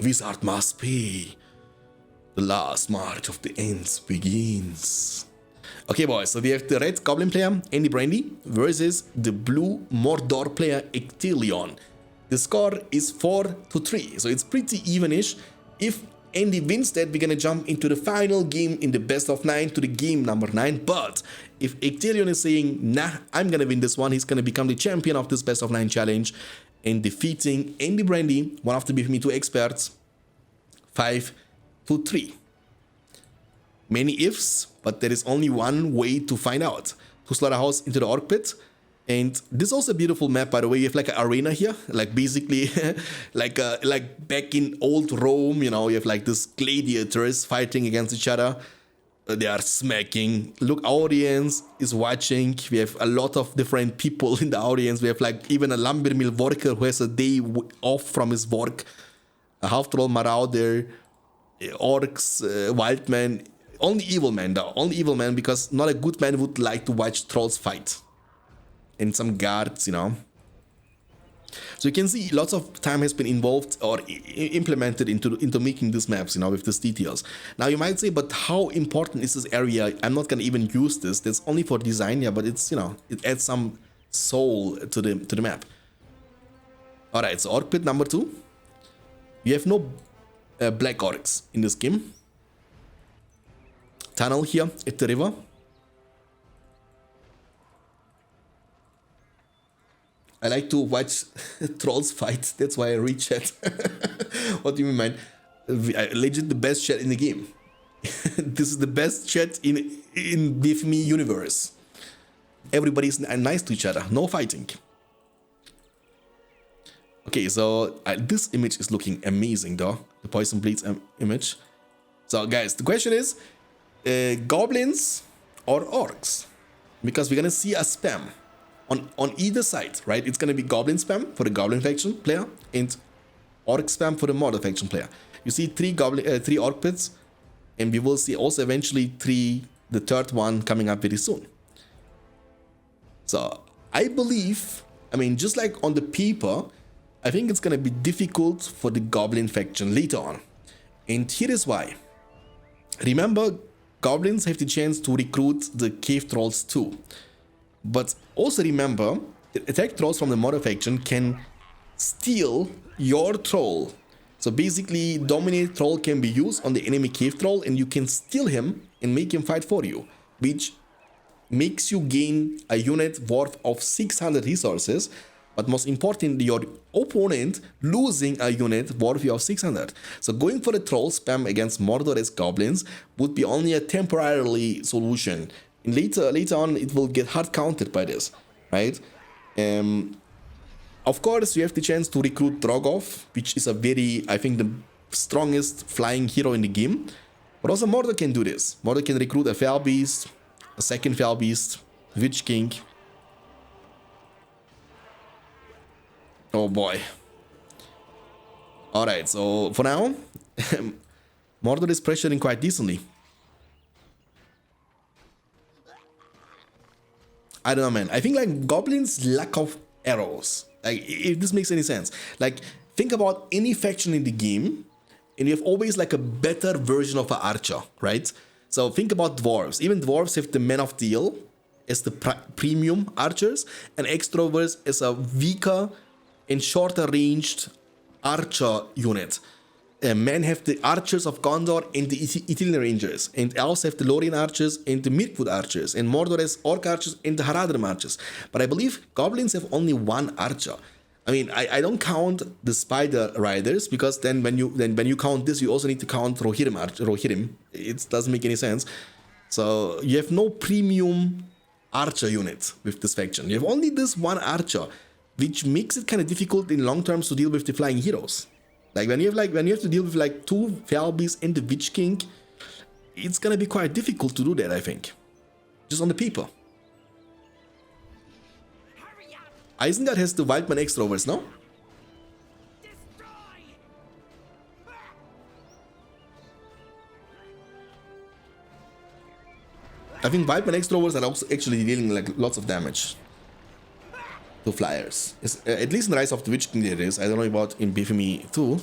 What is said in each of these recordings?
Wizard must pay. The last march of the ends begins. Okay, boys, so we have the red goblin player, Andy Brandy, versus the blue Mordor player, Ectelion. The score is 4-3, so it's pretty evenish. If Andy wins that, we're gonna jump into the final game in the best of 9 to the game number 9. But if Ectelion is saying, nah, I'm gonna win this one, he's gonna become the champion of this best of 9 challenge and defeating Andy Brandy, one of the BFME 2 experts, 5-3. Many ifs, but there is only one way to find out. To slaughterhouse into the orc pit. And this is also a beautiful map, by the way. You have like an arena here, like basically like back in old Rome, you know, you have like this gladiators fighting against each other. They are smacking. Look, audience is watching. We have a lot of different people in the audience. We have like even a lumber mill worker who has a day off from his work. A half-troll marauder, orcs, wildmen. Only evil man though, only evil man, because not a good man would like to watch trolls fight. And some guards, you know. So you can see lots of time has been involved or implemented into making these maps, you know, with these details. Now you might say, but how important is this area? I'm not gonna even use this. That's only for design, yeah, but it's, you know, it adds some soul to the map. Alright, so orc pit number 2. You have no black orcs in this game. Tunnel here at the river. I like to watch trolls fight. That's why I read chat. What do you mean, man? Legit the best chat in the game. This is the best chat in BFME universe. Everybody's nice to each other. No fighting. Okay, so this image is looking amazing, though. The Poison Bleeds image. So, guys, the question is, goblins or orcs? Because we're gonna see a spam on either side, right? It's gonna be goblin spam for the goblin faction player and orc spam for the Mordor faction player. You see three orc pits, and we will see also eventually the third one coming up very soon. So I believe, I mean, just like on the paper, I think it's gonna be difficult for the goblin faction later on, and here is why. Remember, goblins have the chance to recruit the cave trolls too. But also remember, the attack trolls from the Mordor faction can steal your troll. So basically, dominate troll can be used on the enemy cave troll and you can steal him and make him fight for you, which makes you gain a unit worth of 600 resources. But most importantly, your opponent losing a unit worthy of 600. So going for the troll spam against Mordor as goblins would be only a temporarily solution. And later on, it will get hard countered by this, right? Of course, you have the chance to recruit Drogoth, which is a very, I think, the strongest flying hero in the game. But also Mordor can do this. Mordor can recruit a Fell Beast, a second Fell Beast, Witch King. Oh boy. Alright, so for now, Mordor is pressuring quite decently. I don't know, man. I think like goblins lack of arrows. Like, if this makes any sense. Like, think about any faction in the game, and you have always like a better version of an archer, right? So think about dwarves. Even dwarves have the Men of Steel as the premium archers, and extroverts as a weaker and shorter ranged archer unit. Men have the archers of Gondor and the Ithilien Rangers, and elves have the Lorien archers and the Mirkwood archers, and Mordor has orc archers and the Haradrim archers. But I believe goblins have only one archer. I mean, I don't count the spider riders, because then when you count this, you also need to count Rohirrim. It doesn't make any sense. So you have no premium archer unit with this faction. You have only this one archer, which makes it kind of difficult in long terms to deal with the flying heroes. Like when you have to deal with like two Fell Beasts and the Witch King, it's gonna be quite difficult to do that, I think. Just on the paper. Isengard has the Wildman extroverts, no? I think Wildman extroverts are also actually dealing like lots of damage to flyers. At least in Rise of the Witch King there is. I don't know about in BFME 2.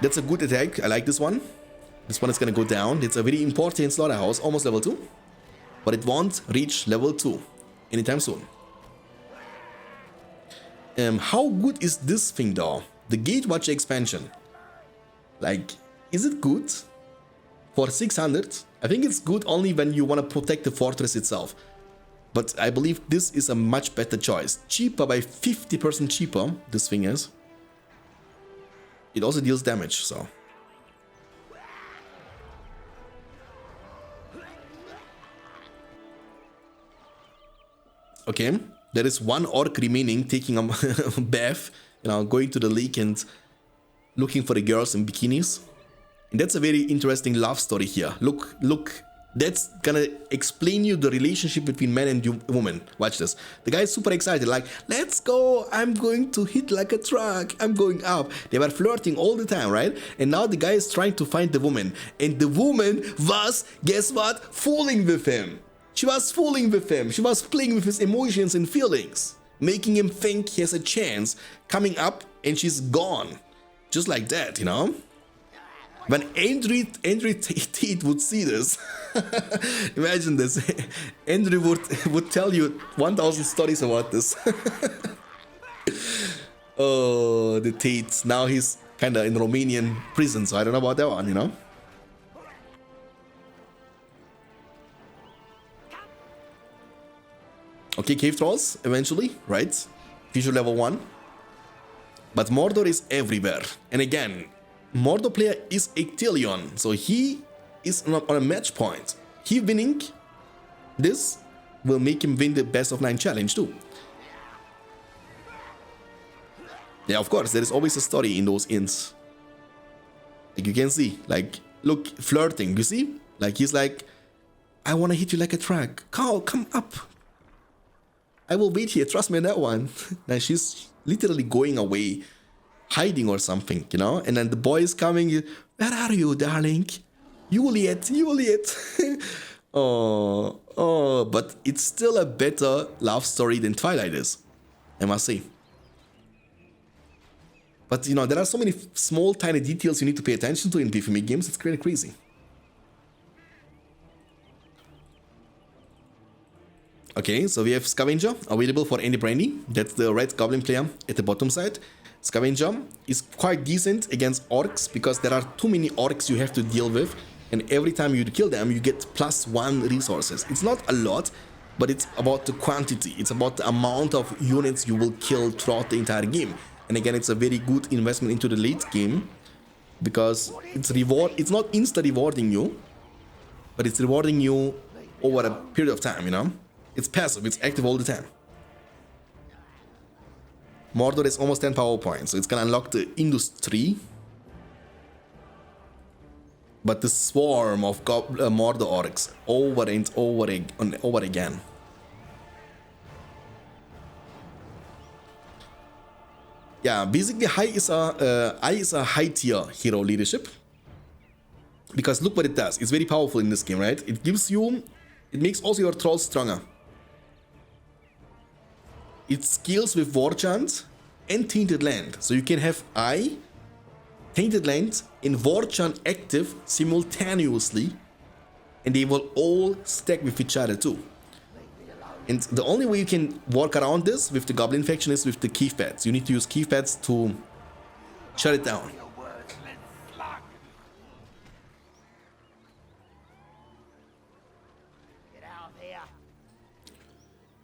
That's a good attack. I like this one. This one is gonna go down. It's a very important slaughterhouse, almost level 2. But it won't reach level 2 anytime soon. How good is this thing though? The Gatewatcher expansion. Like, is it good? For 600? I think it's good only when you want to protect the fortress itself. But I believe this is a much better choice. Cheaper by 50% cheaper, this thing is. It also deals damage, so. Okay, there is one orc remaining taking a bath, you know, going to the lake and looking for the girls in bikinis. And that's a very interesting love story here. Look, that's gonna explain you the relationship between man and woman. Watch this. The guy is super excited, like, let's go, I'm going to hit like a truck, I'm going up. They were flirting all the time, right? And now the guy is trying to find the woman. And the woman was, guess what? Fooling with him. She was fooling with him. She was playing with his emotions and feelings, making him think he has a chance, coming up, and she's gone. Just like that, you know? When Andrew Tate would see this, imagine this, Andrew would tell you 1000 stories about this. Oh, the Tate, now he's kind of in Romanian prison, so I don't know about that one, you know? Okay, cave trolls, eventually, right? Visual level 1. But Mordor is everywhere. And again, Mordor player is Ectelion, so he is on a match point. He winning this will make him win the best of 9 challenge too. Yeah, of course, there is always a story in those inns. Like you can see, like, look, flirting, you see? Like he's like, I wanna hit you like a truck. Carl, come up. I will wait here, trust me on that one. And she's literally going away, hiding or something, you know? And then the boy is coming, where are you, darling? Juliet. Oh, but it's still a better love story than Twilight is, I must say. But, you know, there are so many small, tiny details you need to pay attention to in BFME games, it's kind of crazy. Okay, so we have Scavenger available for any brandy. That's the red goblin player at the bottom side. Scavenger is quite decent against orcs because there are too many orcs you have to deal with, and every time you kill them you get +1 resources. It's not a lot, but it's about the quantity. It's about the amount of units you will kill throughout the entire game. And again, it's a very good investment into the late game because it's not insta rewarding you, but it's rewarding you over a period of time, you know? It's passive, it's active all the time. Mordor is almost 10 power points, so it's gonna unlock the industry. But the swarm of Mordor orcs over and over again. Yeah, basically I is a high tier hero leadership. Because look what it does, it's very powerful in this game, right? It makes also your trolls stronger. It scales with War Chant and Tainted Land. So you can have Tainted Land and War Chant active simultaneously. And they will all stack with each other too. And the only way you can work around this with the Goblin faction is with the Keef pads. You need to use Keef pads to shut it down.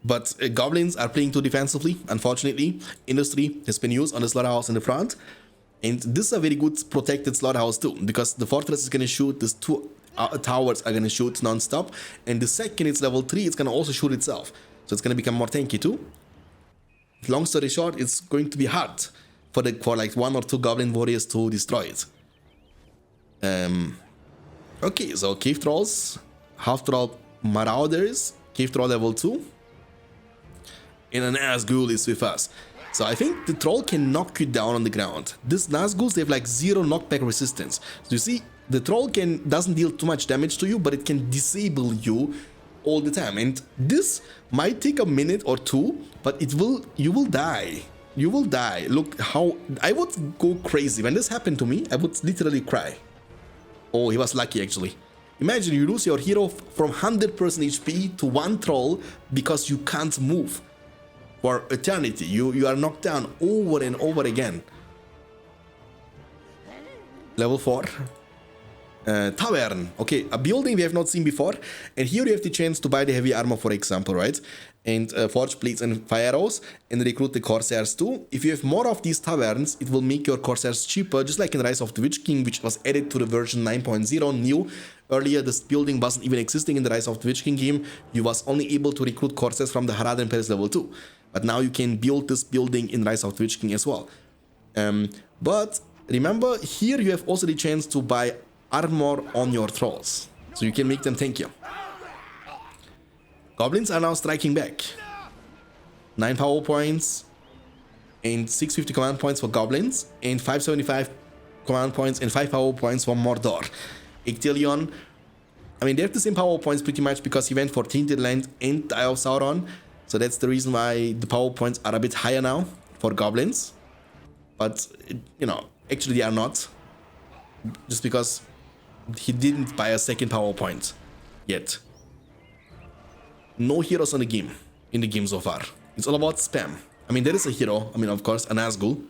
But goblins are playing too defensively, unfortunately. Industry has been used on the slaughterhouse in the front. And this is a very good protected slaughterhouse too, because the fortress is going to shoot, these 2 towers are going to shoot non-stop. And the second it's level 3, it's going to also shoot itself. So it's going to become more tanky too. Long story short, it's going to be hard for like 1 or 2 goblin warriors to destroy it. Okay, so Cave Trolls, Half Troll Marauders, Cave Troll level 2. And an Nazgul is with us. So I think the troll can knock you down on the ground. These Nazguls, they have like 0 knockback resistance. So you see, the troll doesn't deal too much damage to you, but it can disable you all the time. And this might take a minute or 2, but you will die. You will die. Look how I would go crazy when this happened to me. I would literally cry. Oh, he was lucky actually. Imagine you lose your hero from 100% HP to one troll because you can't move for eternity. You are knocked down over and over again. Level 4. Tavern. Okay, a building we have not seen before. And here you have the chance to buy the heavy armor, for example, right? And forge plates and fire arrows, and recruit the corsairs too. If you have more of these taverns, it will make your corsairs cheaper, just like in Rise of the Witch King, which was added to the version 9.0 new. Earlier, this building wasn't even existing in the Rise of the Witch King game. You was only able to recruit corsairs from the Haradan Palace level 2. But now you can build this building in Rise of the Witch King as well. But remember, here you have also the chance to buy armor on your trolls, so you can make them tankier. Goblins are now striking back. 9 power points and 650 command points for goblins, and 575 command points and 5 power points for Mordor. Ictelion, I mean, they have the same power points pretty much because he went for Tainted Land and Eye of Sauron, so that's the reason why the power points are a bit higher now for goblins. But, you know, actually they are not, just because he didn't buy a second power point yet. No heroes in the game so far. It's all about spam. I mean, there is a hero, I mean, of course, a Nazgul.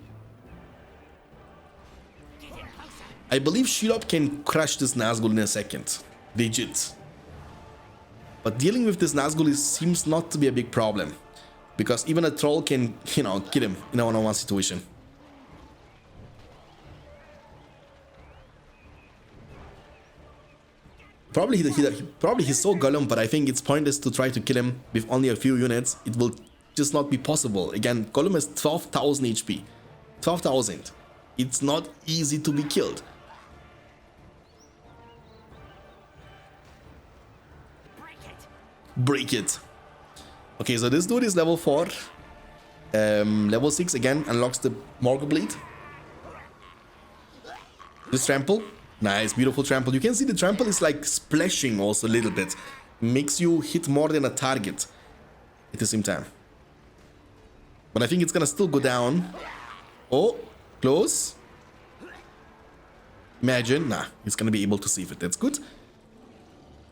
I believe Shelob can crush this Nazgul in a second. Legit. But dealing with this Nazgul seems not to be a big problem, because even a troll can, you know, kill him in a one-on-one situation. Probably he's so Gollum, but I think it's pointless to try to kill him with only a few units. It will just not be possible. Again, Gollum has 12,000 HP. 12,000. It's not easy to be killed. Break it. Okay, so this dude is level 4. Level 6 again unlocks the Morgul Blade. This trample. Nice, beautiful trample. You can see the trample is like splashing also a little bit. Makes you hit more than a target at the same time. But I think it's gonna still go down. Oh, close. Imagine. Nah, it's gonna be able to save it. That's good.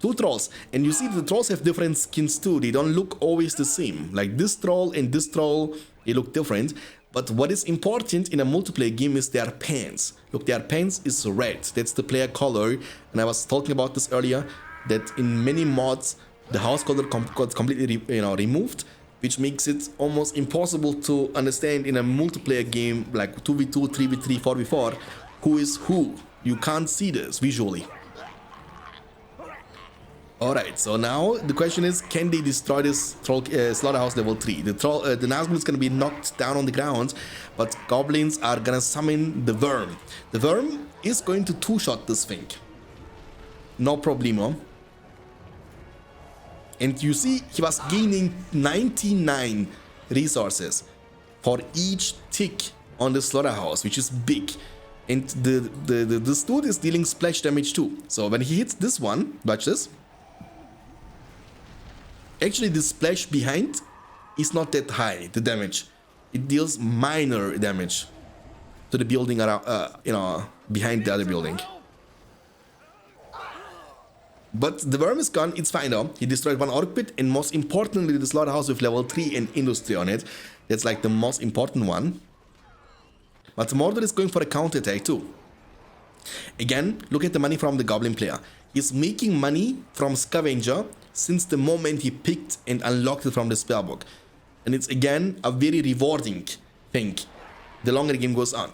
2 trolls. And you see the trolls have different skins too. They don't look always the same. Like this troll and this troll, they look different. But what is important in a multiplayer game is their pants. Look, their pants is red. That's the player color. And I was talking about this earlier, that in many mods, the house color got completely removed, which makes it almost impossible to understand in a multiplayer game like 2v2, 3v3, 4v4, who is who. You can't see this visually. Alright, so now the question is, can they destroy this troll, slaughterhouse level 3? The Nazgul is going to be knocked down on the ground, but goblins are going to summon the worm. The worm is going to two-shot this thing. No problemo. And you see, he was gaining 99 resources for each tick on the slaughterhouse, which is big. And this dude is dealing splash damage too. So when he hits this one, watch this. Actually, the splash behind is not that high, the damage. It deals minor damage to the building around, behind the other building. But the worm is gone, it's fine though. He destroyed one orc pit, and most importantly, the slaughterhouse with level 3 and industry on it. That's like the most important one. But Mordor is going for a counterattack too. Again, look at the money from the goblin player. He's making money from Scavenger since the moment he picked and unlocked it from the spellbook. And it's again a very rewarding thing the longer the game goes on.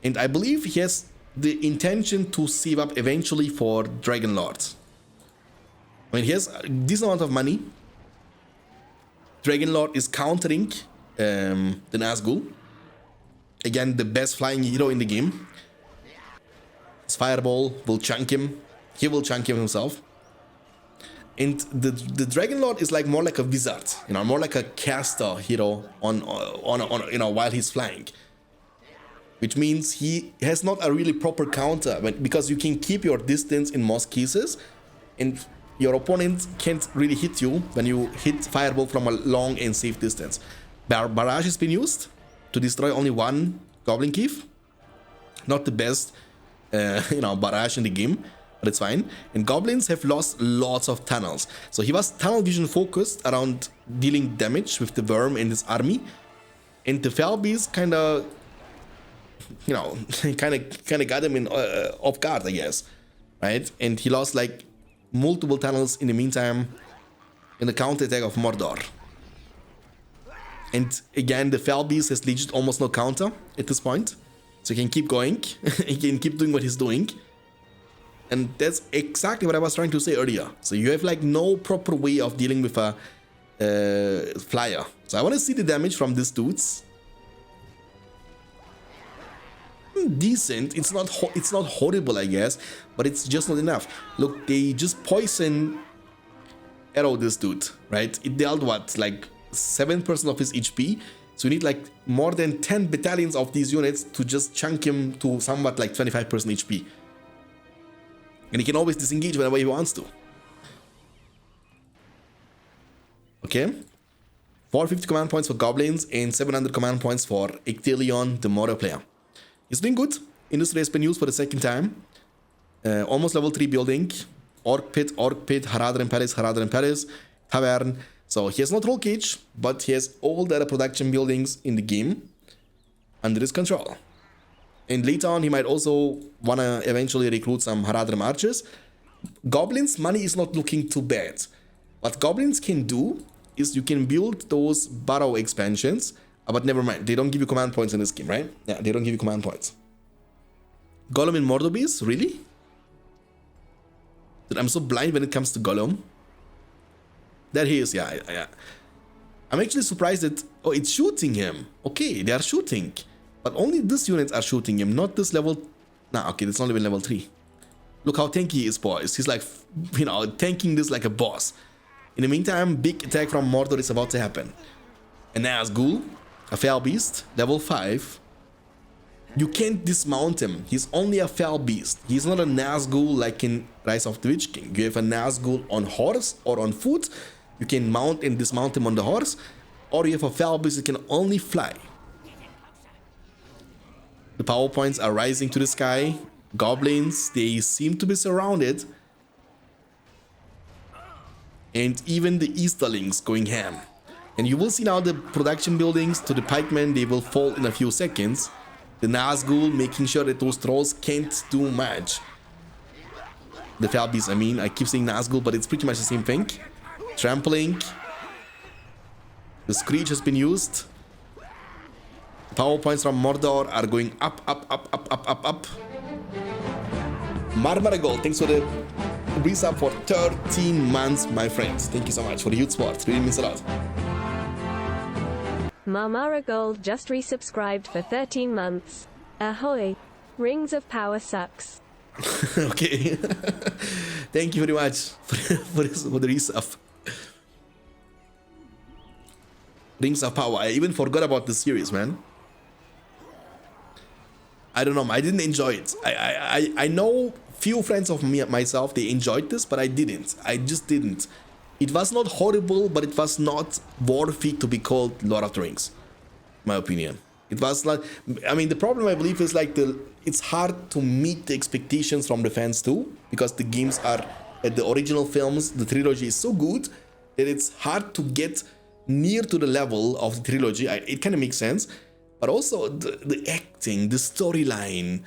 And I believe he has the intention to save up eventually for Dragon Lords. I mean, he has this amount of money. Dragon Lord is countering the Nazgul. Again, the best flying hero in the game. His fireball will chunk him. He will chunk him himself. And the Dragon Lord is like more like a wizard, more like a caster hero on while he's flying. Which means he has not a really proper counter, because you can keep your distance in most cases, and your opponent can't really hit you when you hit fireball from a long and safe distance. Barrage has been used to destroy only one Goblin Keef. Not the best, barrage in the game, but it's fine. And goblins have lost lots of tunnels. So he was tunnel vision focused around dealing damage with the worm and his army. And the Fell Beast kind of got him in off guard, I guess. Right? And he lost like multiple tunnels in the meantime in the counterattack of Mordor. And again, the Fell Beast has legit almost no counter at this point. So he can keep going, he can keep doing what he's doing. And that's exactly what I was trying to say earlier. So you have like no proper way of dealing with a flyer. So I want to see the damage from these dudes. Decent, it's not horrible, I guess, but it's just not enough. Look, they just poison arrow this dude, right? It dealt what, like 7% of his HP. So you need like more than 10 battalions of these units to just chunk him to somewhat like 25% HP. And he can always disengage whenever he wants to. Okay. 450 command points for goblins and 700 command points for Ictelion, the Mordor player. He's doing good. Industry has been used for the second time. Almost level 3 building. Orc Pit, Haradrim Palace, Tavern. So he has not roll cage, but he has all the other production buildings in the game under his control. And later on, he might also want to eventually recruit some Haradrim archers. Goblins' money is not looking too bad. What goblins can do is you can build those burrow expansions, but never mind, they don't give you command points in this game, right? Yeah, they don't give you command points. Gollum in Mordor Beast, really? Dude, I'm so blind when it comes to Gollum. There he is, yeah. I'm actually surprised that, oh, it's shooting him. Okay, they are shooting. But only these units are shooting him, not this level. Nah, okay, that's not even level 3. Look how tanky he is, boys. He's like, tanking this like a boss. In the meantime, big attack from Mordor is about to happen. A Nazgul, a Fell Beast, level 5. You can't dismount him. He's only a Fell Beast. He's not a Nazgul like in Rise of the Witch King. You have a Nazgul on horse or on foot. You can mount and dismount him on the horse. Or you have a Fell Beast that can only fly. The power points are rising to the sky. Goblins, they seem to be surrounded. And even the Easterlings going ham. And you will see now the production buildings to the pikemen, they will fall in a few seconds. The Nazgul making sure that those trolls can't do much. The Fell Beast, I keep saying Nazgul, but it's pretty much the same thing. Trampling. The Screech has been used. Power points from Mordor are going up. Marmaragold, thanks for the resub for 13 months, my friends. Thank you so much for the huge support. Really means a lot. Marmaragold just resubscribed for 13 months. Ahoy! Rings of Power sucks. Okay. Thank you very much for the resub. Rings of Power. I even forgot about this series, man. I don't know. I didn't enjoy it. I know few friends of myself, they enjoyed this, but I didn't. I just didn't. It was not horrible, but it was not worthy to be called Lord of the Rings. My opinion. It was like, the problem I believe is like it's hard to meet the expectations from the fans too, because the games are at the original films, the trilogy is so good that it's hard to get near to the level of the trilogy. It kind of makes sense, but also the acting, the storyline,